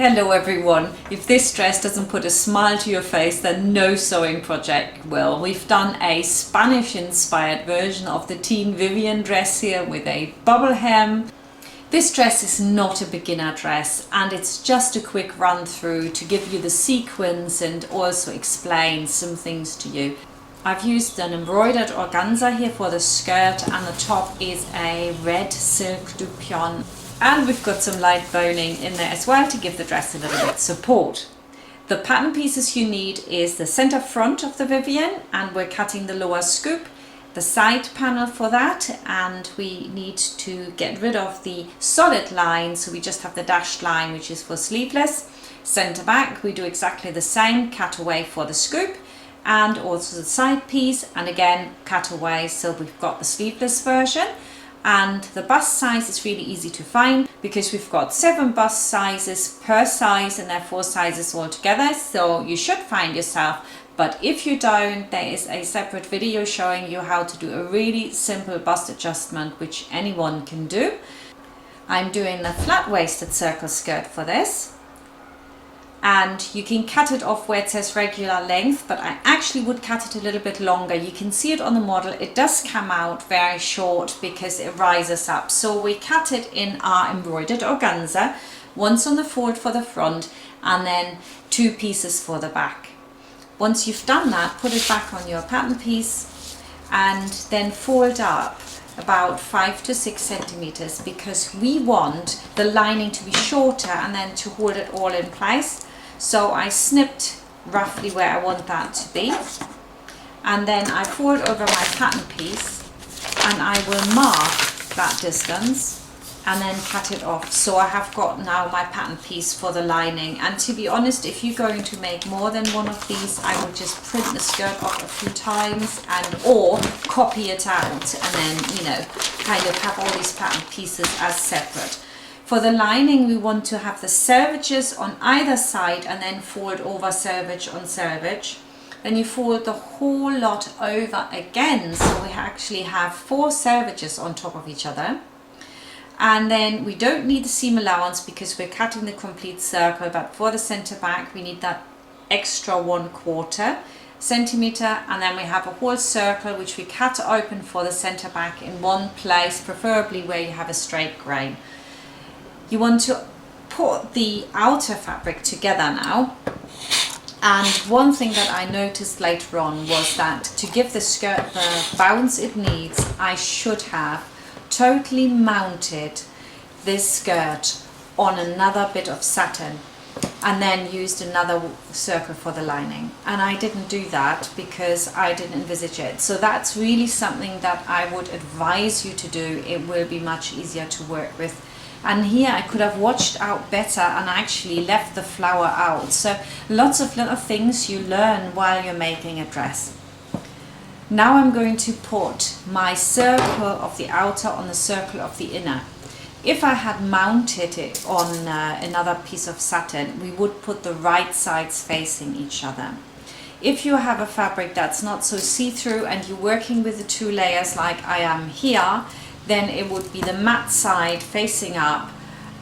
Hello everyone. If this dress doesn't put a smile to your face, then no sewing project will. We've done a Spanish inspired version of the teen Vivienne dress here with a bubble hem. This dress is not a beginner dress and it's just a quick run through to give you the sequins and also explain some things to you. I've used an embroidered organza here for the skirt and the top is a red silk Dupion. And we've got some light boning in there as well to give the dress a little bit support. The pattern pieces you need is the center front of the Vivienne, and we're cutting the lower scoop, the side panel for that, and we need to get rid of the solid line, so we just have the dashed line which is for sleeveless. Center back we do exactly the same, cut away for the scoop and also the side piece, and again cut away, so we've got the sleeveless version. And the bust size is really easy to find because we've got 7 bust sizes per size and there are 4 sizes altogether, so you should find yourself. But if you don't, there is a separate video showing you how to do a really simple bust adjustment which anyone can do. I'm doing the flat-waisted circle skirt for this, and you can cut it off where it says regular length, but I actually would cut it a little bit longer. You can see it on the model, it does come out very short because it rises up. So we cut it in our embroidered organza, once on the fold for the front and then 2 pieces for the back. Once you've done that, put it back on your pattern piece and then fold up about 5 to 6 centimeters because we want the lining to be shorter and then to hold it all in place. So I snipped roughly where I want that to be, and then I fold over my pattern piece and I will mark that distance and then cut it off. So I have got now my pattern piece for the lining, and to be honest, if you're going to make more than one of these, I will just print the skirt off a few times and or copy it out and then, you know, kind of have all these pattern pieces as separate. For the lining we want to have the selvages on either side and then fold over selvage on selvage. Then you fold the whole lot over again, so we actually have 4 selvages on top of each other. And then we don't need the seam allowance because we're cutting the complete circle, but for the center back we need that extra 1/4 centimeter, and then we have a whole circle which we cut open for the center back in one place, preferably where you have a straight grain. You want to put the outer fabric together now, and one thing that I noticed later on was that to give the skirt the bounce it needs, I should have totally mounted this skirt on another bit of satin and then used another circle for the lining, and I didn't do that because I didn't envisage it. So that's really something that I would advise you to do. It will be much easier to work with. And here I could have watched out better and actually left the flower out. So lots of little things you learn while you're making a dress. Now I'm going to put my circle of the outer on the circle of the inner. If I had mounted it on another piece of satin, we would put the right sides facing each other. If you have a fabric that's not so see-through and you're working with the 2 layers like I am here, then it would be the matte side facing up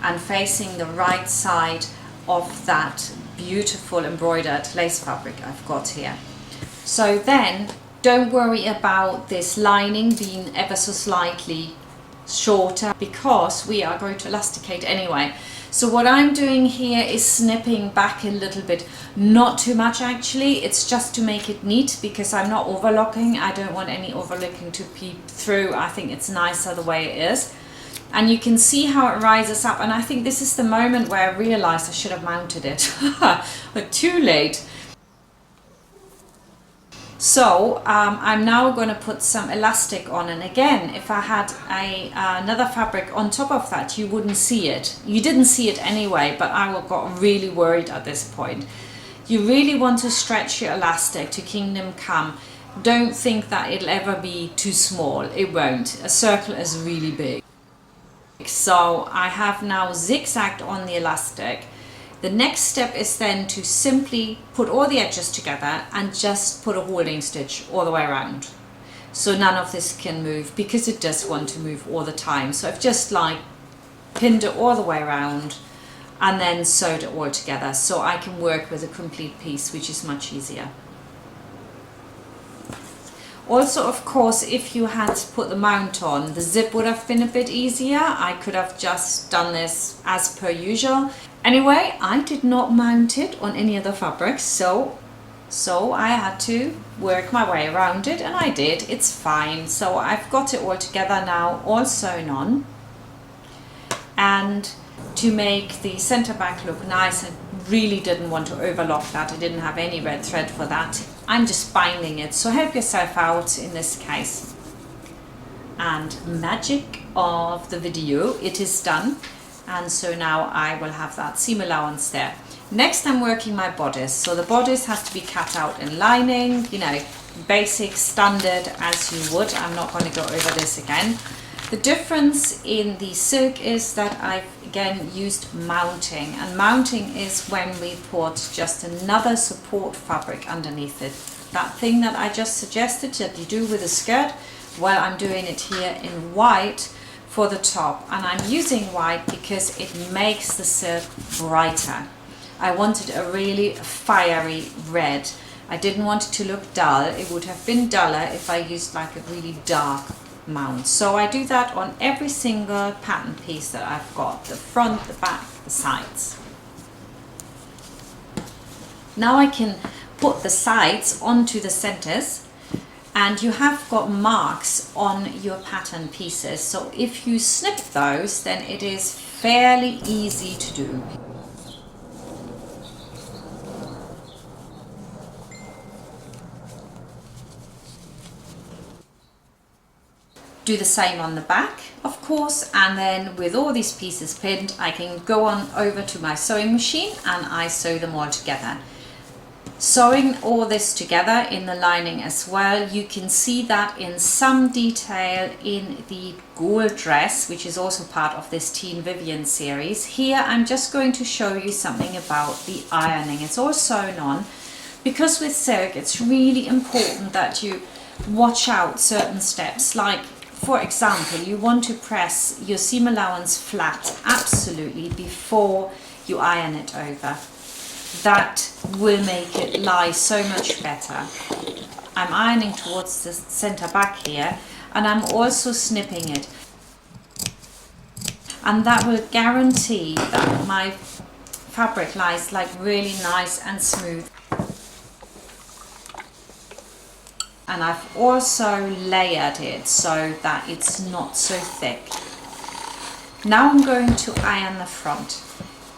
and facing the right side of that beautiful embroidered lace fabric I've got here. So then don't worry about this lining being ever so slightly shorter because we are going to elasticate anyway. So what I'm doing here is snipping back a little bit, not too much actually, it's just to make it neat because I'm not overlocking. I don't want any overlocking to peep through. I think it's nicer the way it is. And you can see how it rises up, and I think this is the moment where I realized I should have mounted it. But too late. So I'm now going to put some elastic on, and again, if I had another fabric on top of that, you wouldn't see it. You didn't see it anyway, but I got really worried at this point. You really want to stretch your elastic to kingdom come. Don't think that it'll ever be too small. It won't. A circle is really big. So I have now zigzagged on the elastic. The next step is then to simply put all the edges together and just put a holding stitch all the way around. So none of this can move because it does want to move all the time. So I've just like pinned it all the way around and then sewed it all together, so I can work with a complete piece, which is much easier. Also, of course, if you had put the mount on, the zip would have been a bit easier. I could have just done this as per usual. Anyway, I did not mount it on any other fabrics, so I had to work my way around it, and I did. It's fine. So I've got it all together now, all sewn on. And to make the center back look nice, I really didn't want to overlock that. I didn't have any red thread for that. I'm just binding it, so help yourself out in this case. And magic of the video, it is done. And so now I will have that seam allowance there. Next, I'm working my bodice. So the bodice has to be cut out in lining, you know, basic, standard as you would. I'm not going to go over this again. The difference in the silk is that I've again used mounting, and mounting is when we put just another support fabric underneath it. That thing that I just suggested that you do with a skirt, well, I'm doing it here in white for the top, and I'm using white because it makes the silk brighter. I wanted a really fiery red. I didn't want it to look dull. It would have been duller if I used like a really dark mount. So I do that on every single pattern piece that I've got, the front, the back, the sides. Now I can put the sides onto the centers, and you have got marks on your pattern pieces, so if you snip those, then it is fairly easy to do. Do the same on the back, of course, and then with all these pieces pinned, I can go on over to my sewing machine and I sew them all together. Sewing all this together in the lining as well, you can see that in some detail in the gold dress, which is also part of this Teen Vivienne series. Here I'm just going to show you something about the ironing. It's all sewn on, because with silk it's really important that you watch out certain steps, like for example, you want to press your seam allowance flat absolutely before you iron it over. That will make it lie so much better. I'm ironing towards the center back here, and I'm also snipping it. And that will guarantee that my fabric lies like really nice and smooth. And I've also layered it so that it's not so thick. Now I'm going to iron the front.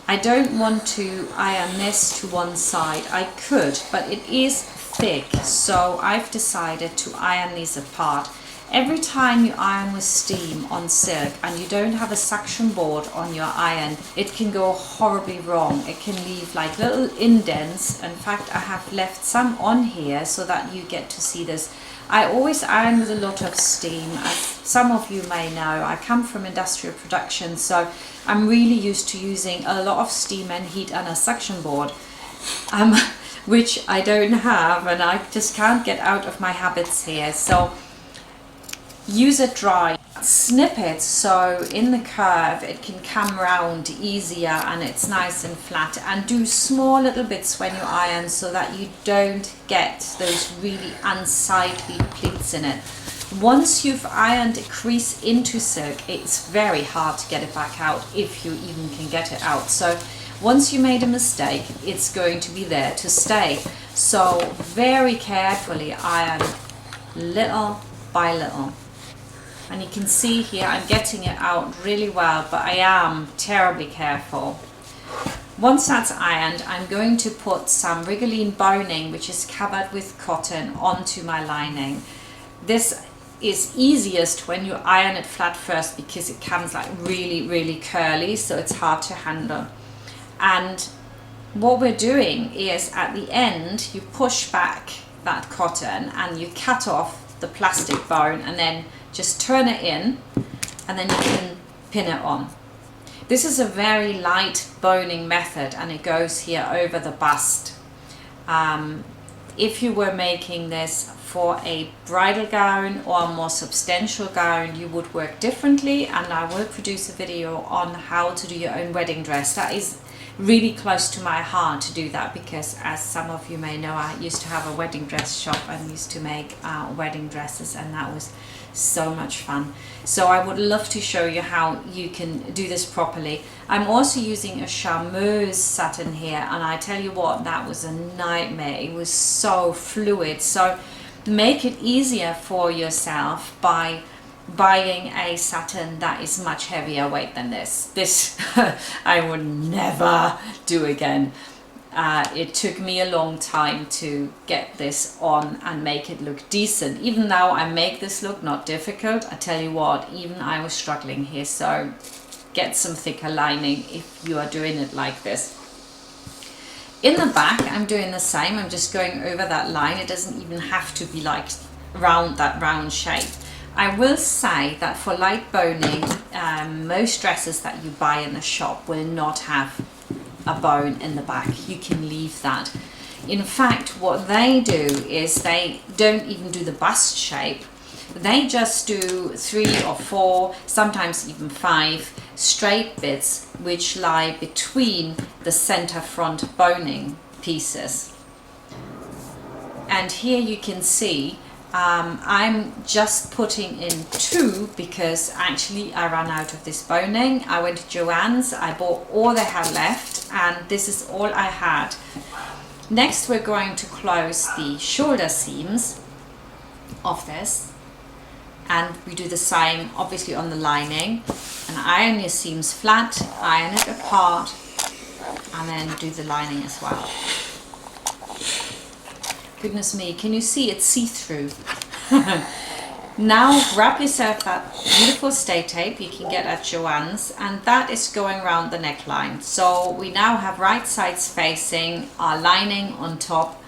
I don't want to iron this to one side. I could, but it is thick, so I've decided to iron these apart. Every time you iron with steam on silk and you don't have a suction board on your iron, it can go horribly wrong. It can leave like little indents. In fact, I have left some on here so that you get to see this. I always iron with a lot of steam. As some of you may know, I come from industrial production, so I'm really used to using a lot of steam and heat and a suction board, which I don't have, and I just can't get out of my habits here. So use it dry, snip it so in the curve it can come round easier and it's nice and flat, and do small little bits when you iron so that you don't get those really unsightly pleats in it. Once you've ironed a crease into silk, it's very hard to get it back out, if you even can get it out. So once you made a mistake, it's going to be there to stay. So very carefully iron little by little. And you can see here I'm getting it out really well, but I am terribly careful. Once that's ironed, I'm going to put some Rigoline boning, which is covered with cotton, onto my lining. This is easiest when you iron it flat first, because it comes like really curly, so it's hard to handle. And what we're doing is at the end you push back that cotton and you cut off the plastic bone, and then just turn it in, and then you can pin it on. This is a very light boning method, and it goes here over the bust. If you were making this for a bridal gown or a more substantial gown, you would work differently, and I will produce a video on how to do your own wedding dress. That is really close to my heart to do that, because as some of you may know, I used to have a wedding dress shop and used to make wedding dresses, and that was so much fun. So I would love to show you how you can do this properly. I'm also using a charmeuse satin here, and I tell you what, that was a nightmare. It was so fluid. So make it easier for yourself by buying a satin that is much heavier weight than this. This I would never do again. It took me a long time to get this on and make it look decent. Even though I make this look not difficult, I tell you what, even I was struggling here. So get some thicker lining if you are doing it like this. In the back, I'm doing the same. I'm just going over that line. It doesn't even have to be like that round shape. I will say that for light boning, most dresses that you buy in the shop will not have a bone in the back. You can leave that. In fact, what they do is they don't even do the bust shape. They just do 3 or 4, sometimes even 5 straight bits which lie between the center front boning pieces. And here you can see I'm just putting in 2 because actually I ran out of this boning. I went to Joann's, I bought all they had left, and this is all I had. Next we're going to close the shoulder seams of this, and we do the same obviously on the lining, and iron your seams flat, iron it apart, and then do the lining as well. Goodness me, can you see it's see-through? Now grab yourself that beautiful stay tape you can get at Joann's, and that is going around the neckline. So we now have right sides facing, our lining on top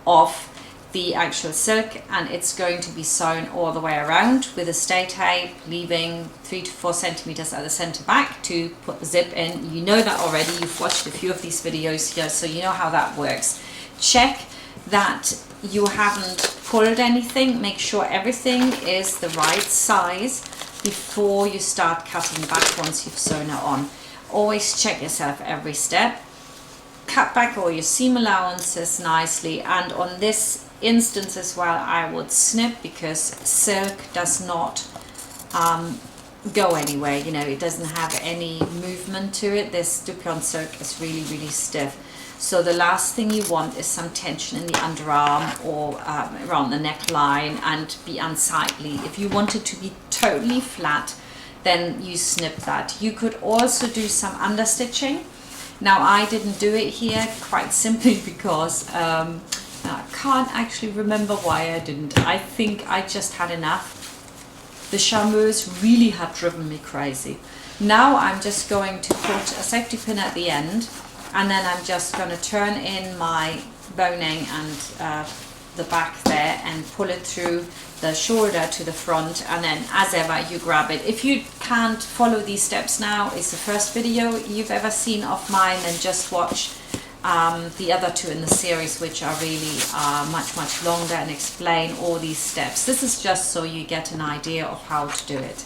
of the actual silk, and it's going to be sewn all the way around with a stay tape, leaving 3 to 4 centimeters at the center back to put the zip in. You know that already, you've watched a few of these videos here, so you know how that works. Check that you haven't pulled anything, make sure everything is the right size before you start cutting back once you've sewn it on. Always check yourself every step. Cut back all your seam allowances nicely, and on this instance as well I would snip, because silk does not go anywhere, you know, it doesn't have any movement to it. This Dupion silk is really stiff. So the last thing you want is some tension in the underarm or around the neckline and be unsightly. If you want it to be totally flat, then you snip that. You could also do some understitching. Now I didn't do it here, quite simply because I can't actually remember why I didn't. I think I just had enough. The charmeuse really had driven me crazy. Now I'm just going to put a safety pin at the end, and then I'm just going to turn in my boning and the back there and pull it through the shoulder to the front, and then as ever you grab it. If you can't follow these steps now, it's the first video you've ever seen of mine, then just watch the other 2 in the series, which are really much longer and explain all these steps. This is just so you get an idea of how to do it.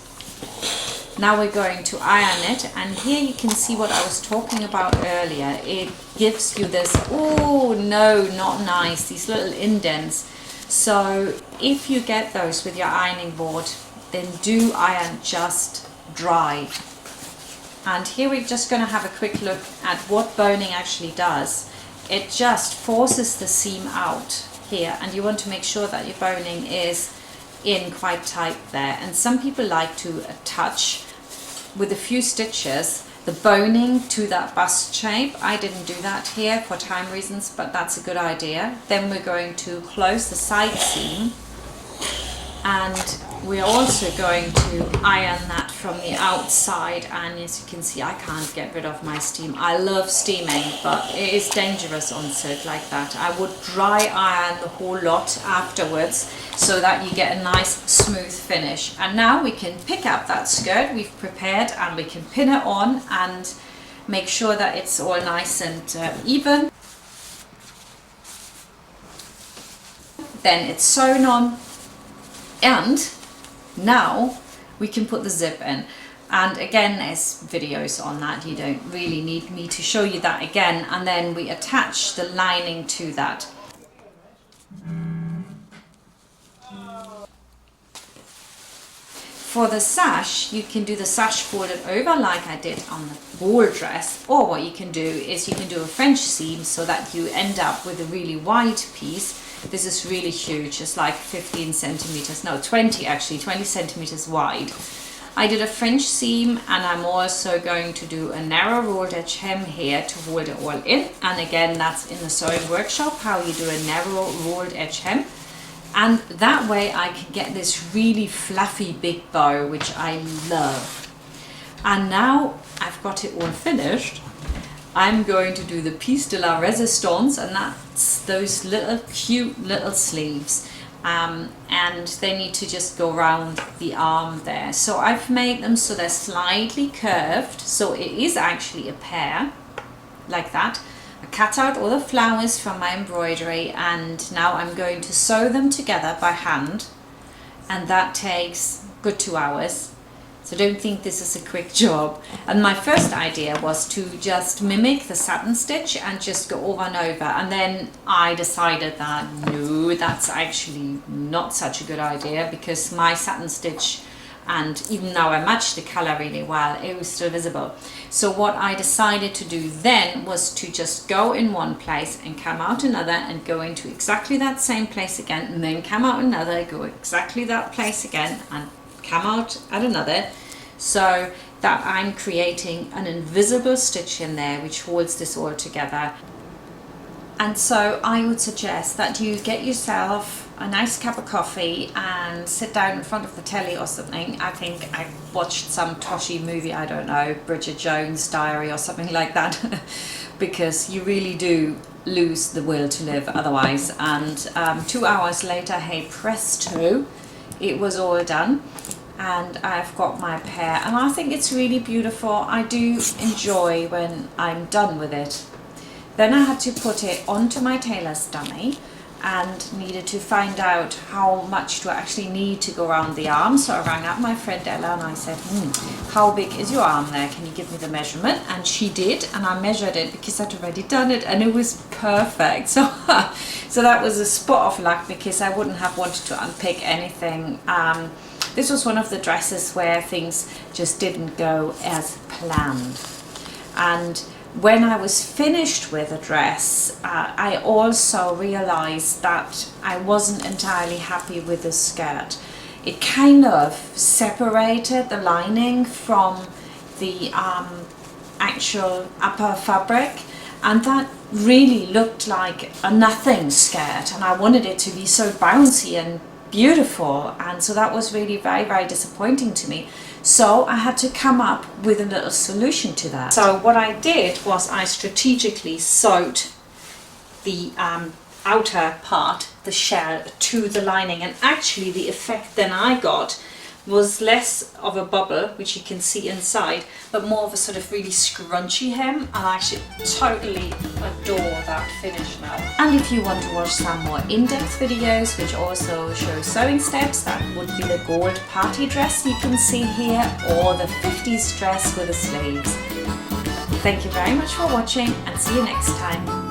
Now we're going to iron it, and here you can see what I was talking about earlier. It gives you this, oh no, not nice, these little indents. So if you get those with your ironing board, then do iron just dry. And here we're just going to have a quick look at what boning actually does. It just forces the seam out here, and you want to make sure that your boning is in quite tight there. And some people like to attach with a few stitches the boning to that bust shape. I didn't do that here for time reasons, but that's a good idea. Then we're going to close the side seam, and we're also going to iron that from the outside. And as you can see, I can't get rid of my steam. I love steaming, but it is dangerous on silk like that. I would dry iron the whole lot afterwards so that you get a nice smooth finish. And now we can pick up that skirt we've prepared, and we can pin it on and make sure that it's all nice and even. Then it's sewn on, and now we can put the zip in. And again, there's videos on that, you don't really need me to show you that again. And then we attach the lining to that. For the sash, you can do the sash folded over like I did on the ball dress, or what you can do is you can do a French seam so that you end up with a really wide piece. This is really huge, it's like 15 centimeters, no 20 actually, 20 centimeters wide. I did a French seam, and I'm also going to do a narrow rolled edge hem here to hold it all in. And again, that's in the sewing workshop, how you do a narrow rolled edge hem. And that way I can get this really fluffy big bow, which I love. And now I've got it all finished, I'm going to do the piece de la resistance, and that's those little cute little sleeves. And they need to just go around the arm there. So I've made them so they're slightly curved, so it is actually a pear, like that. I cut out all the flowers from my embroidery, and now I'm going to sew them together by hand, and that takes a good 2 hours. So don't think this is a quick job. And my first idea was to just mimic the satin stitch and just go over and over, and then I decided that no, that's actually not such a good idea, because my satin stitch, and even though I matched the color really well, it was still visible. So what I decided to do then was to just go in one place and come out another, and go into exactly that same place again, and then come out another, go exactly that place again, and come out at another, so that I'm creating an invisible stitch in there which holds this all together. And so I would suggest that you get yourself a nice cup of coffee and sit down in front of the telly or something. I think I watched some toshy movie, I don't know, Bridget Jones' Diary or something like that, because you really do lose the will to live otherwise. And 2 hours later, hey presto, it was all done, and I've got my pear, and I think it's really beautiful. I do enjoy when I'm done with it. Then I had to put it onto my tailor's dummy, and needed to find out how much do I actually need to go around the arm. So I rang up my friend Ella and I said, how big is your arm there? Can you give me the measurement? And she did, and I measured it because I'd already done it, and it was perfect. So that was a spot of luck, because I wouldn't have wanted to unpick anything. This was one of the dresses where things just didn't go as planned. And when I was finished with the dress, I also realized that I wasn't entirely happy with the skirt. It kind of separated the lining from the actual upper fabric, and that really looked like a nothing skirt, and I wanted it to be so bouncy and beautiful, and so that was really very, very disappointing to me. So I had to come up with a little solution to that. So what I did was I strategically sewed the outer part, the shell, to the lining, and actually the effect then I got was less of a bubble, which you can see inside, but more of a sort of really scrunchy hem, and I actually totally adore that finish now. And if you want to watch some more in-depth videos which also show sewing steps, that would be the gold party dress you can see here, or the 50s dress with the sleeves. Thank you very much for watching, and see you next time.